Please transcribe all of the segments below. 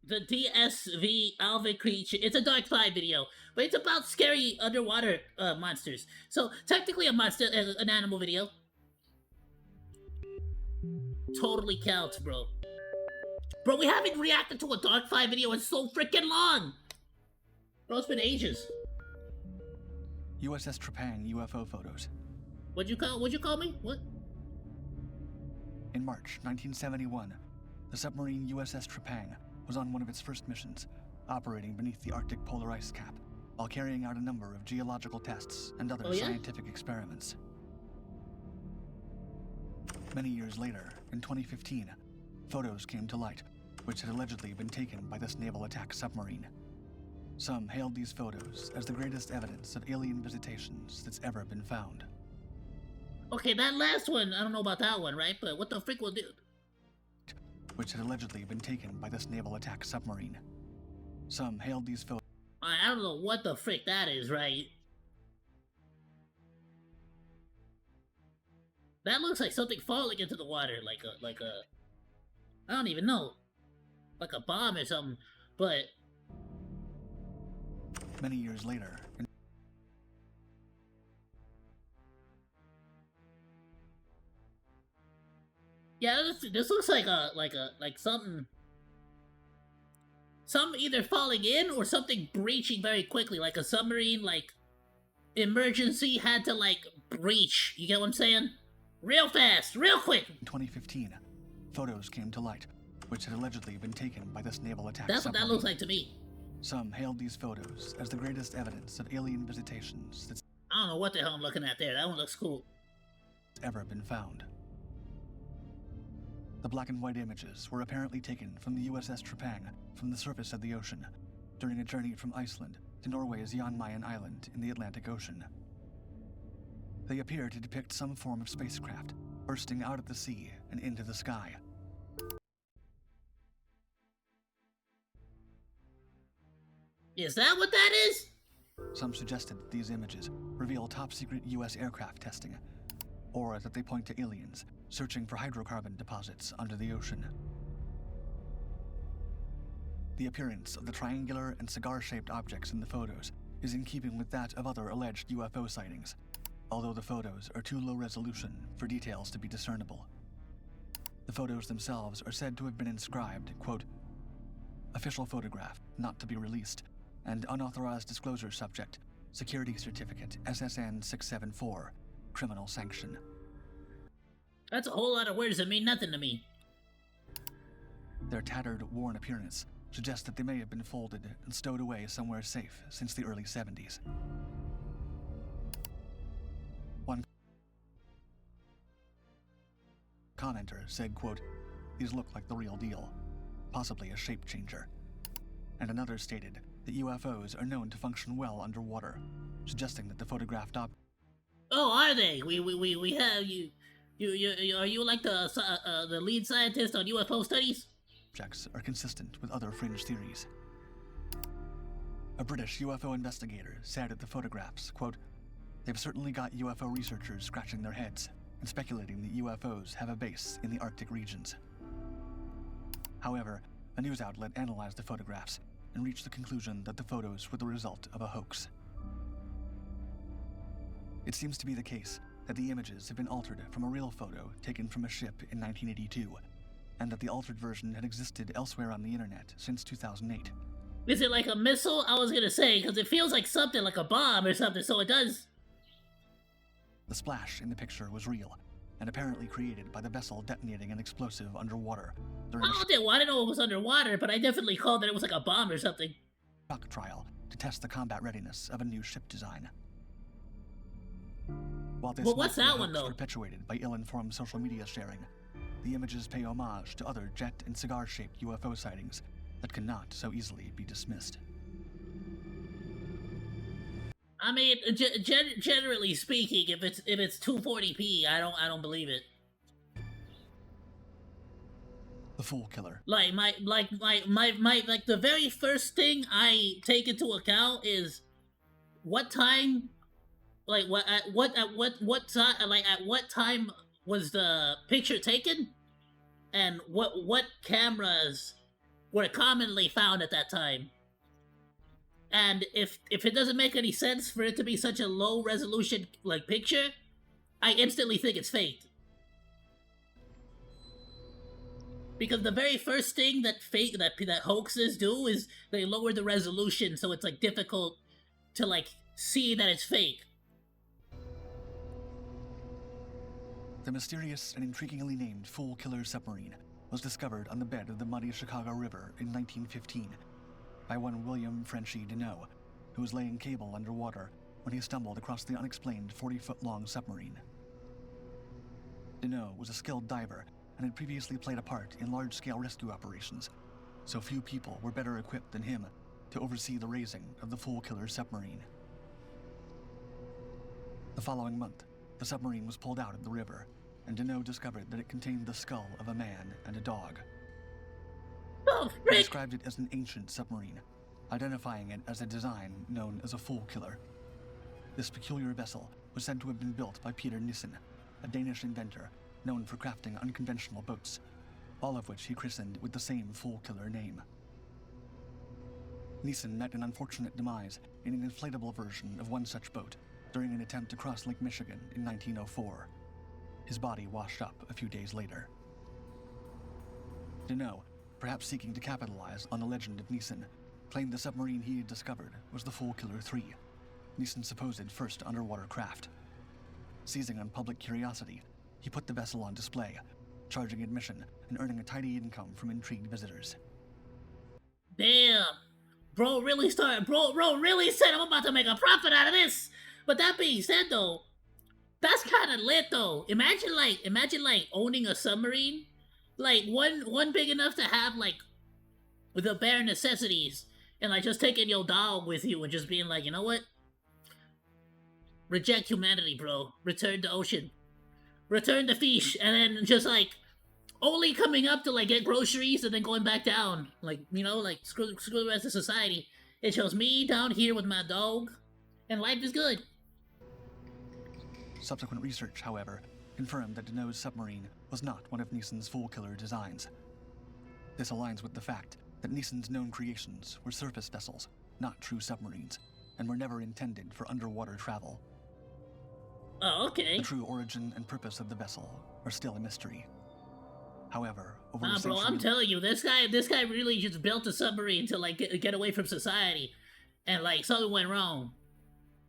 the DSV Alvin creature. It's a Dark 5 video, but it's about scary underwater monsters. So technically a monster, an animal video. Totally counts, bro. Bro, we haven't reacted to a Dark 5 video in so freaking long. Bro, it's been ages. USS Trepang UFO photos. What'd you call me? What? In March 1971, the submarine USS Trepang was on one of its first missions, operating beneath the Arctic polar ice cap, while carrying out a number of geological tests and other scientific experiments. Many years later, in 2015, photos came to light, which had allegedly been taken by this naval attack submarine. Some hailed these photos as the greatest evidence of alien visitations that's ever been found. Okay, that last one, I don't know about that one, right? But what the frick will do? Which had allegedly been taken by this naval attack submarine. Some hailed these photos. I don't know what the frick that is, right? That looks like something falling into the water, like a, I don't even know, like a bomb or something. But many years later, yeah, this looks like something either falling in or something breaching very quickly, like a submarine, like emergency had to like breach. You get what I'm saying? Real fast, real quick. In 2015, photos came to light, which had allegedly been taken by this naval attack That's submarine. what that looks like to me. Some hailed these photos as the greatest evidence of alien visitations that's I don't know what the hell I'm looking at there. That one looks cool. Ever been found. The black and white images were apparently taken from the USS Trepang from the surface of the ocean during a journey from Iceland to Norway's Jan Mayen Island in the Atlantic Ocean. They appear to depict some form of spacecraft bursting out of the sea and into the sky. Is that what that is? Some suggested that these images reveal top-secret U.S. aircraft testing, or that they point to aliens searching for hydrocarbon deposits under the ocean. The appearance of the triangular and cigar-shaped objects in the photos is in keeping with that of other alleged UFO sightings, although the photos are too low resolution for details to be discernible. The photos themselves are said to have been inscribed, quote, "Official photograph, not to be released, and unauthorized disclosure subject, security certificate SSN 674, criminal sanction." That's a whole lot of words that mean nothing to me. Their tattered, worn appearance suggests that they may have been folded and stowed away somewhere safe since the early 70s. One commenter said, quote, "These look like the real deal, possibly a shape changer." And another stated that UFOs are known to function well underwater, suggesting that the photographed object. Oh, are they? We have you. Are you like the lead scientist on UFO studies? Objects are consistent with other fringe theories. A British UFO investigator said at the photographs, quote, "They've certainly got UFO researchers scratching their heads and speculating that UFOs have a base in the Arctic regions." However, a news outlet analyzed the photographs and reached the conclusion that the photos were the result of a hoax. It seems to be the case that the images have been altered from a real photo taken from a ship in 1982, and that the altered version had existed elsewhere on the internet since 2008. Is it like a missile? I was gonna say, because it feels like something like a bomb or something, so it does. The splash in the picture was real, and apparently created by the vessel detonating an explosive underwater during I didn't know it was underwater, but I definitely called that it was like a bomb or something. A shock trial to test the combat readiness of a new ship design. While this what's that one, though? Perpetuated by ill-informed social media sharing, the images pay homage to other jet and cigar-shaped UFO sightings that cannot so easily be dismissed. I mean, generally speaking, if it's 240p, I don't believe it. The Fool Killer. Like the very first thing I take into account is what time, like at what time was the picture taken, and what cameras were commonly found at that time. And if it doesn't make any sense for it to be such a low resolution like picture, I instantly think it's fake. Because the very first thing that hoaxes do is they lower the resolution, so it's like difficult to like see that it's fake. The mysterious and intriguingly named Fool Killer submarine was discovered on the bed of the muddy Chicago River in 1915 by one William Frenchy Deneau, who was laying cable underwater when he stumbled across the unexplained 40-foot-long submarine. Deneau was a skilled diver and had previously played a part in large-scale rescue operations, so few people were better equipped than him to oversee the raising of the Fool Killer submarine. The following month, the submarine was pulled out of the river, and Deneau discovered that it contained the skull of a man and a dog. Oh, He described it as an ancient submarine, identifying it as a design known as a Fool Killer. This peculiar vessel was said to have been built by Peter Nissen, a Danish inventor known for crafting unconventional boats, all of which he christened with the same Fool Killer name. Nissen met an unfortunate demise in an inflatable version of one such boat during an attempt to cross Lake Michigan in 1904. His body washed up a few days later. Deneau, perhaps seeking to capitalize on the legend of Nissen, claimed the submarine he had discovered was the Fool Killer 3, Nissen's supposed first underwater craft. Seizing on public curiosity, he put the vessel on display, charging admission and earning a tidy income from intrigued visitors. Damn. Bro really said I'm about to make a profit out of this. But that being said though, that's kind of lit though. Imagine like owning a submarine, like one big enough to have like the bare necessities, and like just taking your dog with you and just being like, you know what? Reject humanity, bro. Return to ocean. Return to fish, and then just like only coming up to like get groceries and then going back down. Like, you know, like screw the rest of society. It shows me down here with my dog, and life is good. Subsequent research, however, confirmed that Deneau's submarine was not one of Nissen's Fool Killer designs. This aligns with the fact that Nissen's known creations were surface vessels, not true submarines, and were never intended for underwater travel. Oh, okay. The true origin and purpose of the vessel are still a mystery. However, over Nah, bro, I'm telling you, this guy really just built a submarine to like get away from society, and like something went wrong.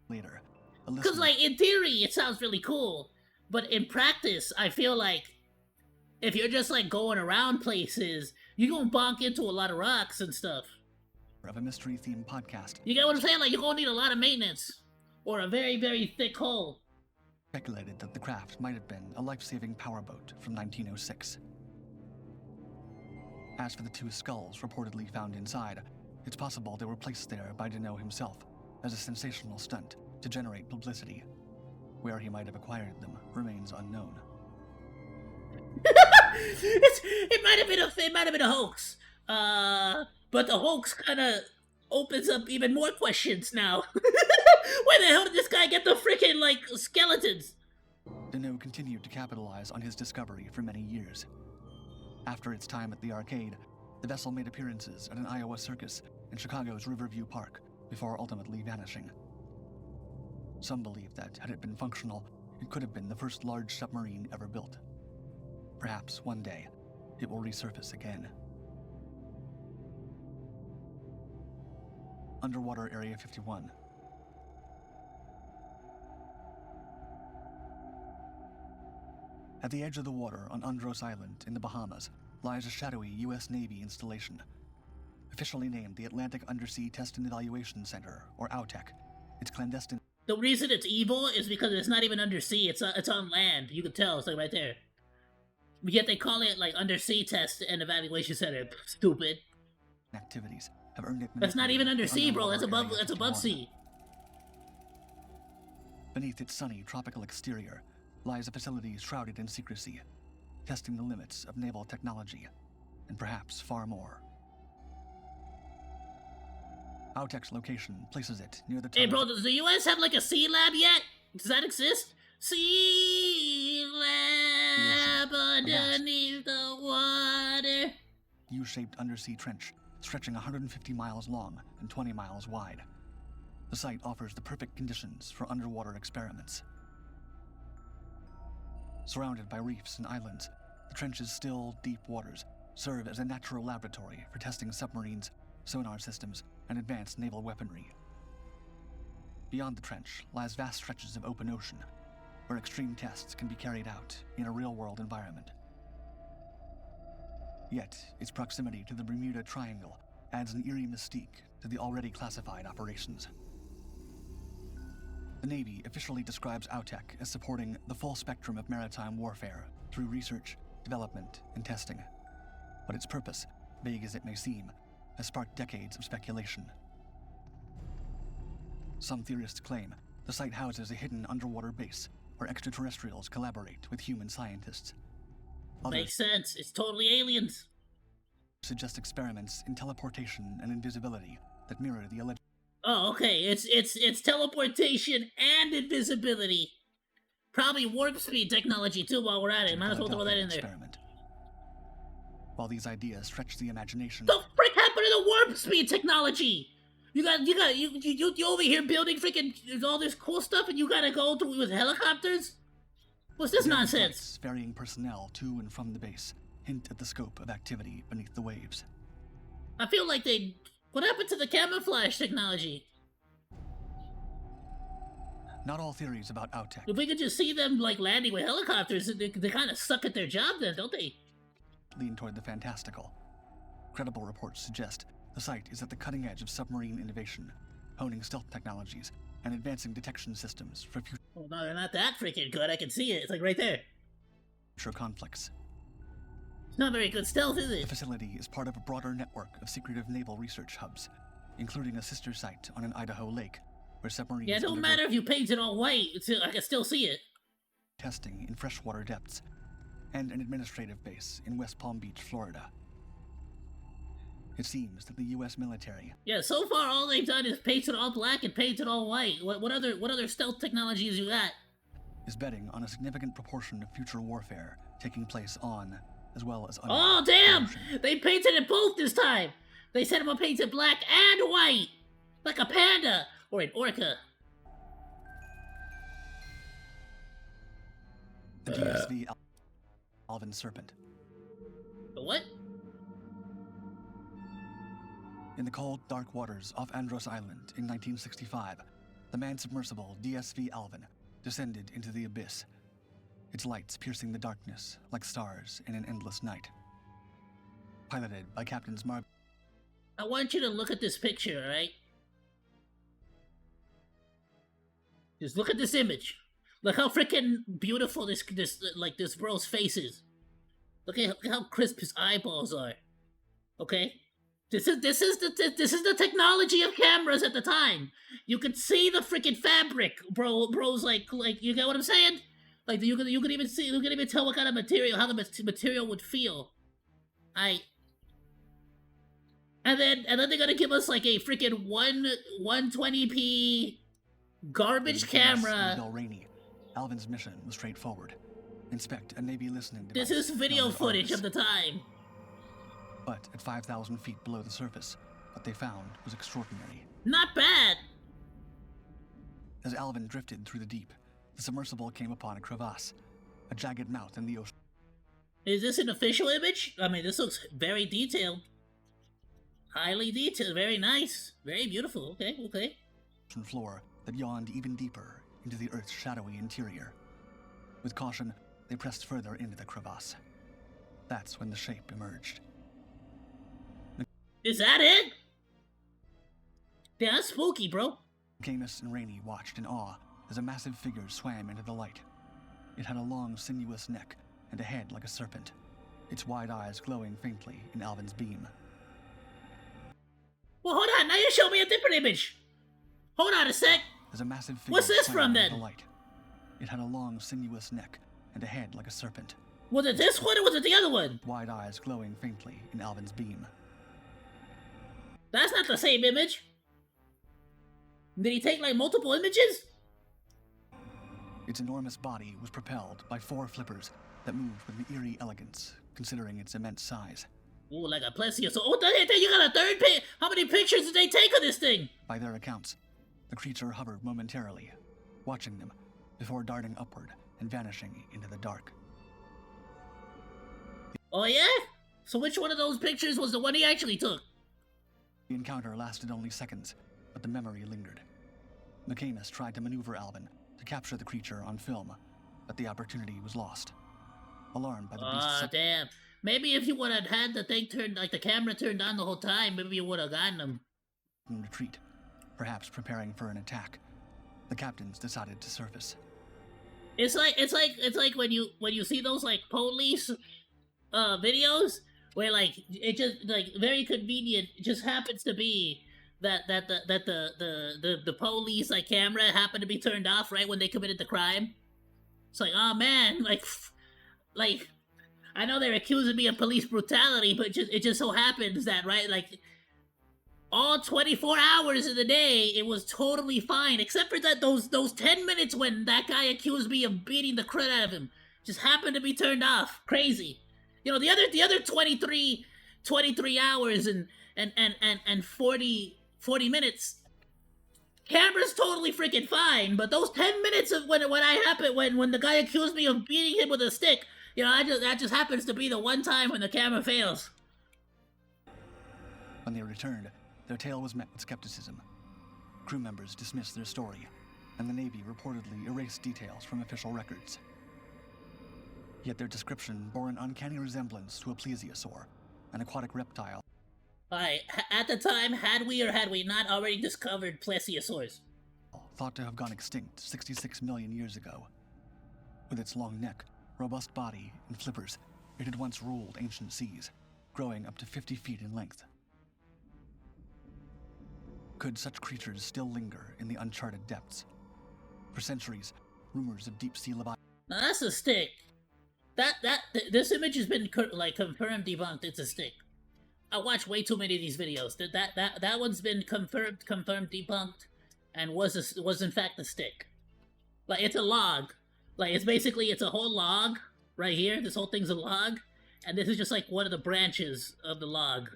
Later, because like in theory it sounds really cool, but in practice I feel like if you're just like going around places, you're gonna bonk into a lot of rocks and stuff. Of a mystery-themed podcast. You get what I'm saying? Like you're gonna need a lot of maintenance, or a very, very thick hull. Speculated that the craft might have been a life-saving powerboat from 1906. As for the two skulls reportedly found inside, it's possible they were placed there by Deneau himself as a sensational stunt to generate publicity. Where he might have acquired them remains unknown. It might have been a hoax. But the hoax kind of opens up even more questions now. Where the hell did this guy get the freaking like skeletons? Deneau continued to capitalize on his discovery for many years. After its time at the arcade, the vessel made appearances at an Iowa circus and Chicago's Riverview Park before ultimately vanishing. Some believe that, had it been functional, it could have been the first large submarine ever built. Perhaps one day, it will resurface again. Underwater Area 51. At the edge of the water on Andros Island in the Bahamas lies a shadowy U.S. Navy installation. Officially named the Atlantic Undersea Test and Evaluation Center, or AUTEC, it's clandestine. The reason it's evil is because it's not even undersea, it's on land. You can tell, it's like right there. Yet they call it like Undersea Test and Evaluation Center. Stupid. Activities have earned it. That's not even undersea, bro. That's above sea. Beneath its sunny tropical exterior lies a facility shrouded in secrecy, testing the limits of naval technology, and perhaps far more. AUTEC's location places it near the. Hey, bro, does the U.S. have like a sea lab yet? Does that exist? Sea lab underneath the water. U-shaped undersea trench stretching 150 miles long and 20 miles wide. The site offers the perfect conditions for underwater experiments. Surrounded by reefs and islands, the trench's still, deep waters serve as a natural laboratory for testing submarines, sonar systems, and advanced naval weaponry. Beyond the trench lies vast stretches of open ocean, where extreme tests can be carried out in a real-world environment. Yet, its proximity to the Bermuda Triangle adds an eerie mystique to the already classified operations. The Navy officially describes OWTEC as supporting the full spectrum of maritime warfare through research, development, and testing. But its purpose, vague as it may seem, has sparked decades of speculation. Some theorists claim the site houses a hidden underwater base where extraterrestrials collaborate with human scientists. Others Makes sense. It's totally aliens. suggest experiments in teleportation and invisibility that mirror the alleged Oh, okay. It's teleportation and invisibility. Probably warp speed technology too. While we're at it, might as well throw that in there. experiment. While these ideas stretch the imagination, The frick happened to the warp speed technology? You over here building freaking all this cool stuff, and you gotta go through with helicopters? What's this daily nonsense? flights ferrying personnel to and from the base hint at the scope of activity beneath the waves. I feel like they. What happened to the camouflage technology? Not all theories about OWTEC If we could just see them like landing with helicopters, they kind of suck at their job then, don't they? lean toward the fantastical. Credible reports suggest the site is at the cutting edge of submarine innovation, honing stealth technologies and advancing detection systems for Well, no, they're not that freaking good. I can see it. It's like right there. future conflicts. It's not very good stealth, is The it? facility is part of a broader network of secretive naval research hubs, including a sister site on an Idaho lake where submarines Yeah, it don't undergo matter if you paint it all white. I can still see it. testing in freshwater depths, and an administrative base in West Palm Beach, Florida. It seems that the U.S. military Yeah, so far all they've done is paint it all black and paint it all white. What other stealth technologies you got? is betting on a significant proportion of future warfare taking place on, as well as under, Oh, the damn! ocean. They painted it both this time! They said I'm gonna paint it black and white! Like a panda! Or an orca. The DSV Alvin serpent. The what? In the cold, dark waters off Andros Island in 1965, the man-submersible DSV Alvin descended into the abyss, its lights piercing the darkness like stars in an endless night. Piloted by Captains I want you to look at this picture, alright? Just look at this image. Look how freaking beautiful this bro's face is. Look at how crisp his eyeballs are. Okay? This is the technology of cameras at the time. You could see the freaking fabric, bro's like you get what I'm saying? Like you could even tell what kind of material, how the material would feel. And then they're gonna give us like a freaking 120p garbage camera. Bill Rainey, Alvin's mission was straightforward: inspect a Navy listening This device is video known as footage Argus. of the time. But at 5,000 feet below the surface, what they found was extraordinary. Not bad. As Alvin drifted through the deep, the submersible came upon a crevasse, a jagged mouth in the ocean Is this an official image? I mean, this looks very detailed. Highly detailed. Very nice. Very beautiful. Okay, okay. floor that yawned even deeper into the Earth's shadowy interior. With caution, they pressed further into the crevasse. That's when the shape emerged. Is that it? Yeah, that's spooky, bro. Camus and Rainey watched in awe as a massive figure swam into the light. It had a long, sinuous neck and a head like a serpent, its wide eyes glowing faintly in Alvin's beam. Well, hold on. Now you show me a different image. Hold on a sec. As a massive figure What's this swam from, into then? the light. It had a long, sinuous neck and a head like a serpent, Was it this one or was it the other one? wide eyes glowing faintly in Alvin's beam. That's not the same image. Did he take like multiple images? Its enormous body was propelled by 4 flippers that moved with an eerie elegance, considering its immense size. Ooh, like a plesiosaur. Oh, you got a third pic. How many pictures did they take of this thing? By their accounts, the creature hovered momentarily, watching them, before darting upward and vanishing into the dark. Oh yeah? So which one of those pictures was the one he actually took? The encounter lasted only seconds, but the memory lingered. McCamus tried to maneuver Alvin to capture the creature on film, but the opportunity was lost. Alarmed by the beast's damn. Maybe if you would have had the thing turned, like the camera turned on the whole time, maybe you would have gotten him. Retreat, perhaps preparing for an attack, the captains decided to surface. It's like when you see those like police videos where like it just like very convenient. It just happens to be that the police like camera happened to be turned off right when they committed the crime. It's like, oh man, like I know they're accusing me of police brutality, but it just so happens that right like all 24 hours of the day it was totally fine, except for that those 10 minutes when that guy accused me of beating the crud out of him just happened to be turned off. Crazy. You know, the other 23 hours and 40 minutes, camera's totally freaking fine, but those 10 minutes of when the guy accused me of beating him with a stick, you know, that just happens to be the one time when the camera fails. When they returned, their tale was met with skepticism. Crew members dismissed their story, and the Navy reportedly erased details from official records. Yet their description bore an uncanny resemblance to a plesiosaur, an aquatic reptile. Alright, at the time, had we not already discovered plesiosaurs? Thought to have gone extinct 66 million years ago. With its long neck, robust body, and flippers, it had once ruled ancient seas, growing up to 50 feet in length. Could such creatures still linger in the uncharted depths? For centuries, rumors of deep-sea leviathans. Now that's a stick. This image has been confirmed, debunked. It's a stick. I watch way too many of these videos. That one's been confirmed, debunked, and was in fact a stick. Like it's a log. Like it's a whole log right here. This whole thing's a log, and this is just like one of the branches of the log.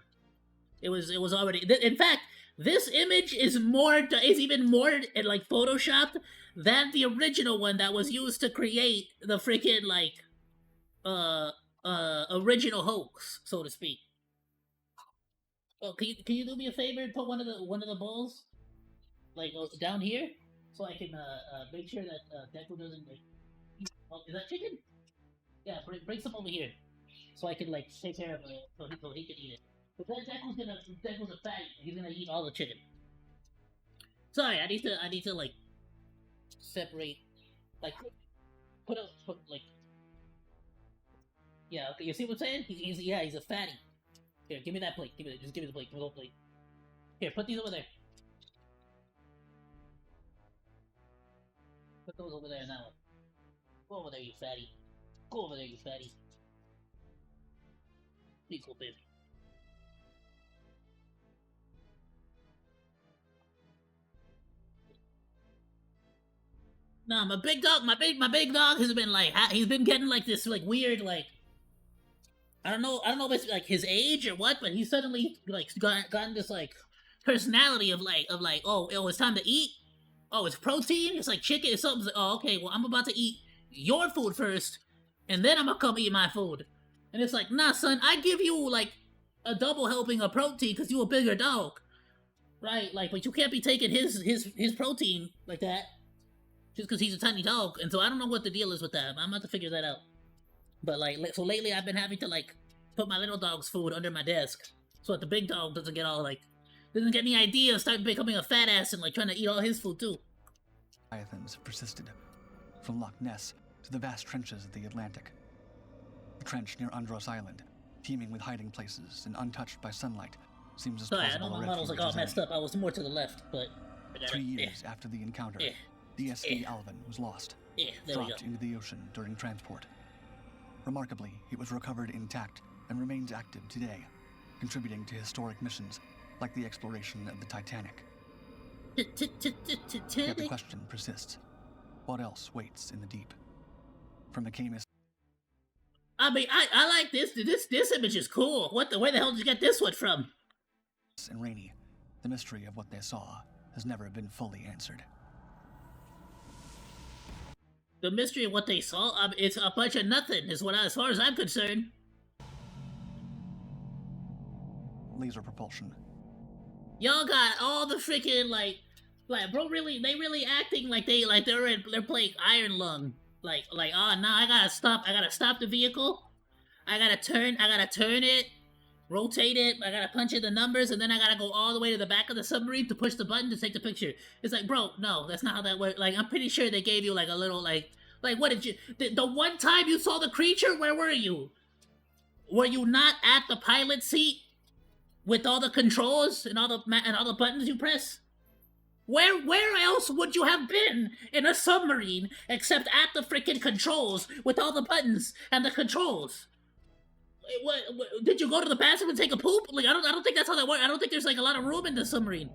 It was already. In fact, this image is even more like photoshopped than the original one that was used to create the freaking like original hoax, so to speak. Oh, can you do me a favor and put one of the balls like down here so I can make sure that Deku doesn't like. Oh, is that chicken? Yeah, bring some over here so I can like take care of it so he can eat it. But then Deku's a fatty. He's gonna eat all the chicken. Sorry, I need to like separate, like put like. Yeah, okay. You see what I'm saying? He's a fatty. Here, give me that plate. Just give me the plate. Give me the whole plate. Here, put these over there. Put those over there now. Go over there, you fatty. Go over there, you fatty. Please go, baby. Nah, my big dog has been like, he's been getting like this like weird like. I don't know if it's like his age or what, but he's suddenly like gotten this like personality of like oh it's time to eat. Oh, it's protein. It's like chicken. It's something. Like, oh, okay. Well, I'm about to eat your food first, and then I'm gonna come eat my food. And it's like, nah, son. I give you like a double helping of protein because you a bigger dog, right? Like, but you can't be taking his protein like that just because he's a tiny dog. And so I don't know what the deal is with that. I'm about to figure that out. But like, so lately I've been having to like put my little dog's food under my desk so that the big dog doesn't get all like, doesn't get any idea of start becoming a fat ass and like trying to eat all his food too. Leviathans persisted, from Loch Ness to the vast trenches of the Atlantic. The trench near Andros Island, teeming with hiding places and untouched by sunlight, seems as Sorry, I plausible know a my model's like all refuge as messed any. up. I was more to the left, but 3 years after the encounter, DSV Alvin was lost, dropped into the ocean during transport. Remarkably, it was recovered intact and remains active today, contributing to historic missions like the exploration of the Titanic. Yet the question persists. What else waits in the deep? From McCamus. I mean, I like this. This image is cool. Where the hell did you get this one from? And Rainy, the mystery of what they saw has never been fully answered. The mystery of what they saw, it's a bunch of nothing, as far as I'm concerned. Laser propulsion. Y'all got all the freaking like, bro, really, they really acting like they're playing Iron Lung. Like, oh no, I gotta stop the vehicle. I gotta turn it, rotate it. I gotta punch in the numbers, and then I gotta go all the way to the back of the submarine to push the button to take the picture. It's like, bro, no, that's not how that works. Like, I'm pretty sure they gave you like a little like what did you? The one time you saw the creature, where were you? Were you not at the pilot seat with all the controls and all the buttons you press? Where else would you have been in a submarine except at the freaking controls with all the buttons and the controls? What did you go to the bathroom and take a poop? Like, I don't think that's how that works. I don't think there's like a lot of room in the submarine.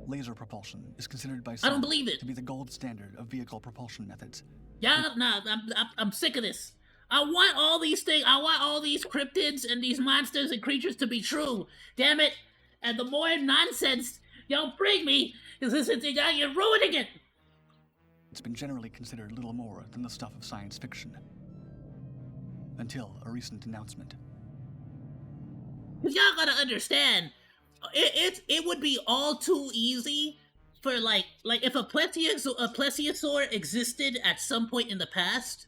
Laser propulsion is considered by some I don't believe it to be the gold standard of vehicle propulsion methods. Yeah, nah, I'm sick of this. I want all these things. I want all these cryptids and these monsters and creatures to be true. Damn it! And the more nonsense y'all bring me, you're ruining it. It's been generally considered little more than the stuff of science fiction. Until a recent announcement. Y'all gotta understand, it would be all too easy for like if a plesiosaur existed at some point in the past,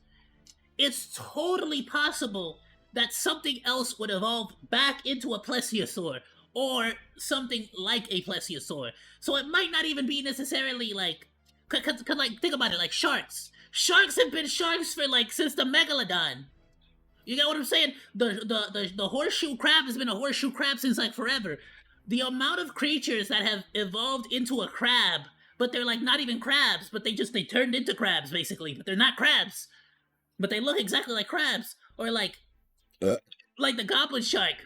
it's totally possible that something else would evolve back into a plesiosaur or something like a plesiosaur. So it might not even be necessarily like, cause like think about it, like sharks. Sharks have been sharks for like since the megalodon. You get what I'm saying? The horseshoe crab has been a horseshoe crab since like forever. The amount of creatures that have evolved into a crab, but they're like not even crabs, but they turned into crabs basically, but they're not crabs. But they look exactly like crabs. Or like the goblin shark.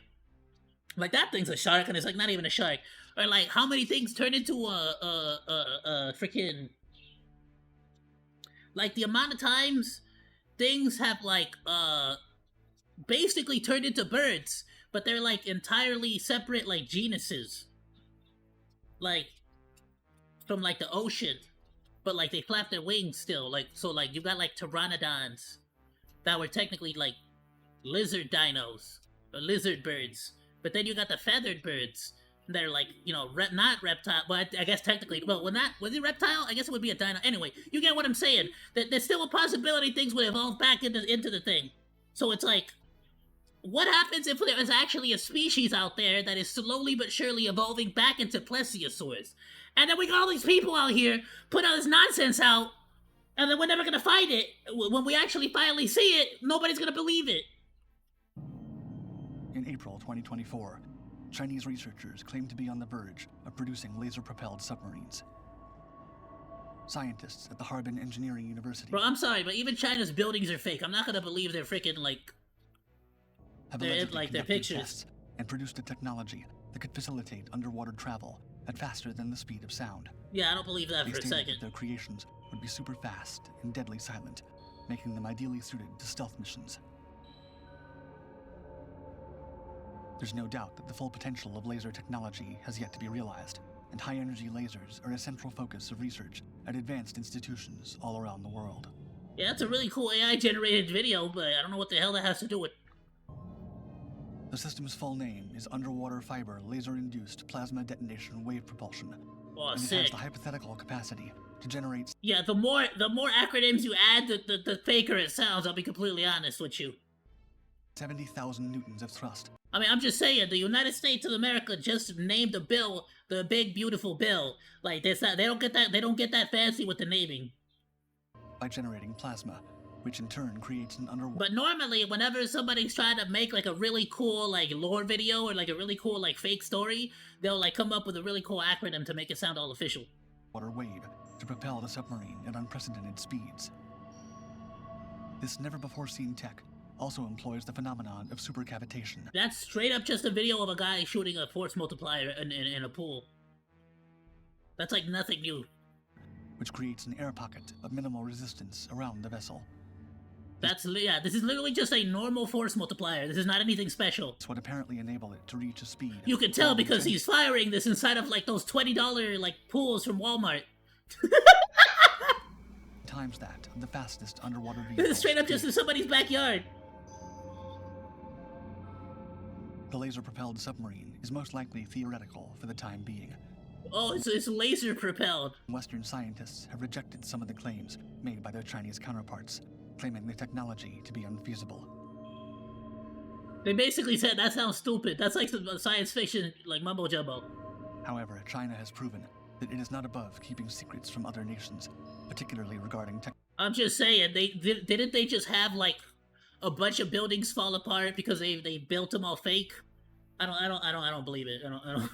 Like that thing's a shark and it's like not even a shark. Or like how many things turn into a freaking, like the amount of times things have like basically turned into birds, but they're like entirely separate like genuses. Like from like the ocean. But like they flap their wings still. Like so like you got like pteranodons that were technically like lizard dinos or lizard birds. But then you got the feathered birds that are like, you know, not reptile. Well, I guess technically, well, was it reptile? I guess it would be a dino. Anyway, you get what I'm saying. That there's still a possibility things would evolve back into the thing. So it's like, what happens if there is actually a species out there that is slowly but surely evolving back into plesiosaurs? And then we got all these people out here put all this nonsense out, and then we're never gonna find it. When we actually finally see it, nobody's gonna believe it. In April 2024, Chinese researchers claim to be on the verge of producing laser-propelled submarines. Scientists at the Harbin Engineering University... Bro, I'm sorry, but even China's buildings are fake. I'm not gonna believe they're freaking, like... their pictures. And produced a technology that could facilitate underwater travel at faster than the speed of sound. Yeah, I don't believe that for a second. Their creations would be super fast and deadly silent, making them ideally suited to stealth missions. There's no doubt that the full potential of laser technology has yet to be realized, and high-energy lasers are a central focus of research at advanced institutions all around the world. Yeah, that's a really cool AI-generated video, but I don't know what the hell that has to do with... The system's full name is Underwater Fiber Laser-Induced Plasma Detonation Wave Propulsion. Oh, and sick. It has the hypothetical capacity to generate... Yeah, the more acronyms you add, the faker it sounds, I'll be completely honest with you. 70,000 newtons of thrust. I mean, I'm just saying, the United States of America just named a bill the Big Beautiful Bill. Like, they don't get that fancy with the naming. By generating plasma, which in turn creates an underwater... But normally, whenever somebody's trying to make, like, a really cool, like, lore video or, like, a really cool, like, fake story, they'll, like, come up with a really cool acronym to make it sound all official. ...water wave to propel the submarine at unprecedented speeds. This never-before-seen tech also employs the phenomenon of supercavitation. That's straight up just a video of a guy shooting a force multiplier in a pool. That's like nothing new. Which creates an air pocket of minimal resistance around the vessel. This is literally just a normal force multiplier. This is not anything special. This would apparently enable it to reach a speed. You can tell because he's firing this inside of like those $20 like pools from Walmart. Times that of the fastest underwater vehicle. This is straight up just in somebody's backyard. The laser-propelled submarine is most likely theoretical for the time being. Oh, it's laser propelled. Western scientists have rejected some of the claims made by their Chinese counterparts, claiming the technology to be unfeasible. They basically said that sounds stupid. That's like some science fiction, like mumbo jumbo. However, China has proven that it is not above keeping secrets from other nations, particularly regarding tech. I'm just saying, didn't they just have like a bunch of buildings fall apart because they built them all fake? I don't believe it. I don't.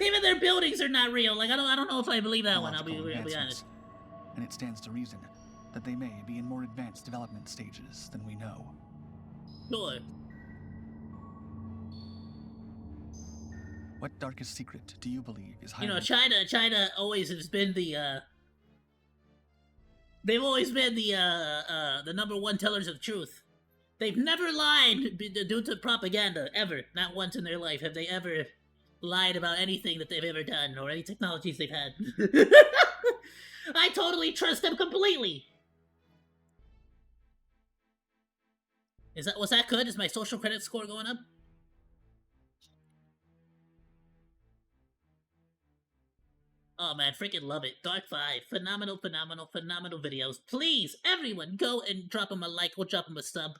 Even their buildings are not real. Like I don't know if I believe that one. I'll be honest. And it stands to reason that they may be in more advanced development stages than we know. Sure. What darkest secret do you believe is hiding? You know, China always has been the they've always been the #1 tellers of truth. They've never lied due to propaganda, ever. Not once in their life have they ever lied about anything that they've ever done or any technologies they've had. I totally trust them completely. Was that good? Is my social credit score going up? Oh man, freaking love it. Dark5, phenomenal videos. Please, everyone, go and drop him a like or drop him a sub.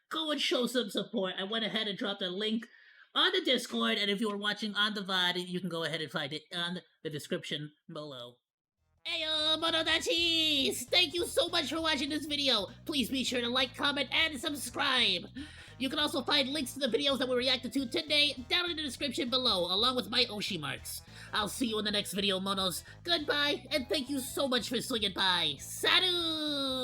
Go and show some support. I went ahead and dropped a link on the Discord, and if you are watching on the VOD, you can go ahead and find it on the description below. Ayoo, Monodachi! Thank you so much for watching this video. Please be sure to like, comment, and subscribe. You can also find links to the videos that we reacted to today down in the description below, along with my Oshi marks. I'll see you in the next video, Monos. Goodbye, and thank you so much for swinging by. Sadu!